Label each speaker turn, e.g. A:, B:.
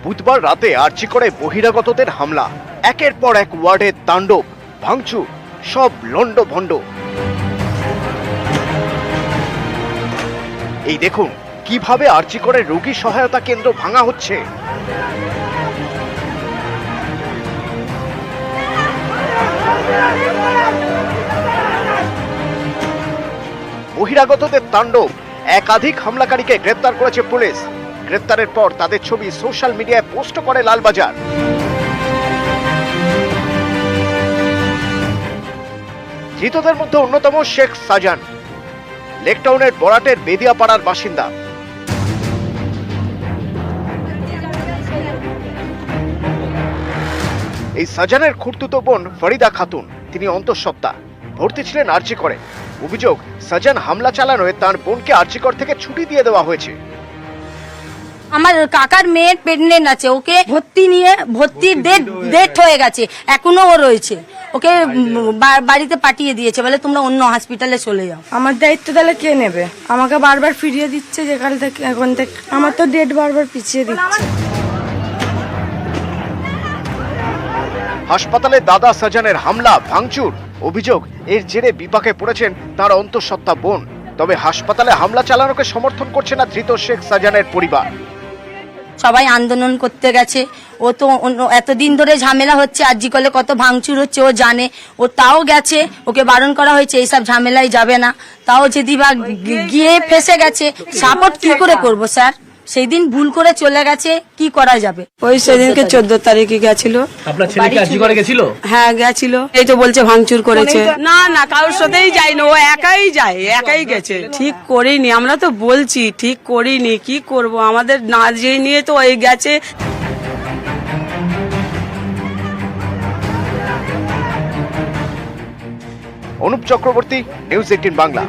A: বুধবার রাতে আর্জি করে বহিরাগতদের হামলা, একের পর এক ওয়ার্ডের তাণ্ডব, ভাঙচুর, সব লন্ডভন্ড। এই দেখুন কিভাবে আর্জি করে রোগী সহায়তা কেন্দ্র ভাঙা হচ্ছে। বহিরাগতদের তাণ্ডব, একাধিক হামলাকারীকে গ্রেপ্তার করেছে পুলিশ। গ্রেপ্তারের পর তাদের ছবি সোশ্যাল মিডিয়ায় পোস্ট করে লালবাজার। ধৃতদের মধ্যে অন্যতম শেখ সাজান, লেকটাউনের বরাটের বেদিয়াপাড়ার বাসিন্দা। এই সাজানের খুড়তুতো বোন ফরিদা খাতুন, তিনি অন্তঃসত্ত্বা, ভর্তি ছিলেন আর্জি করে। অভিযোগ, সাজান হামলা চালানোয় তার বোনকে আর্জিকর থেকে ছুটি দিয়ে দেওয়া হয়েছে।
B: আমার কাকার মেয়ের প্রেগনেন্ট আছে, ওকে ভর্তির ডেট হয়ে গেছে, এখনো ও রয়েছে। ওকে বাড়িতে পাঠিয়ে দিয়েছে, বলে তোমরা অন্য হসপিটালে চলে যাও।
C: আমার দায়িত্ব তাহলে কে নেবে? আমাকে বারবার ফিরিয়ে দিচ্ছে যেখান থেকে, এখন থেকে আমার তো ডেট বারবার পিছিয়ে দিচ্ছে।
A: হাসপাতালে দাদা সাজানের হামলা ভাঙচুর, অভিযোগ এর জেরে বিপাকে পড়েছেন তার অন্তঃসত্ত্বা বোন। তবে হাসপাতালে হামলা চালানোকে সমর্থন করছে না ধৃত শেখ সাজানের পরিবার।
B: সবাই আন্দোলন করতে গেছে, ও তো এতদিন ধরে ঝামেলা হচ্ছে, আরজি কলে কত ভাঙচুর হচ্ছে ও জানে, ও তাও গেছে। ওকে বারণ করা হয়েছে এইসব ঝামেলায় যাবে না, তাও যদি বা গিয়ে ফেসে গেছে, সাপোর্ট কি করে করব স্যার? সেই দিন ভুল করে চলে গেছে, কি করা যাবে?
C: ওই সেদিনকে 14 তারিখে গেছিল।
D: আপনার ছেলে কি আরজি করে গেছিল?
C: হ্যাঁ গেছিল, এই তো বলছে ভাঙচুর করেছে। না না, কারোর সাথেই যায়নি, ও একাই যায়, একাই গেছে। ঠিক করিনি, আমরা তো বলছি ঠিক করিনি, কি করব? আমাদের না যে নিয়ে তো ওই গেছে।
A: অনুপ চক্রবর্তী, নিউজ 18 বাংলা।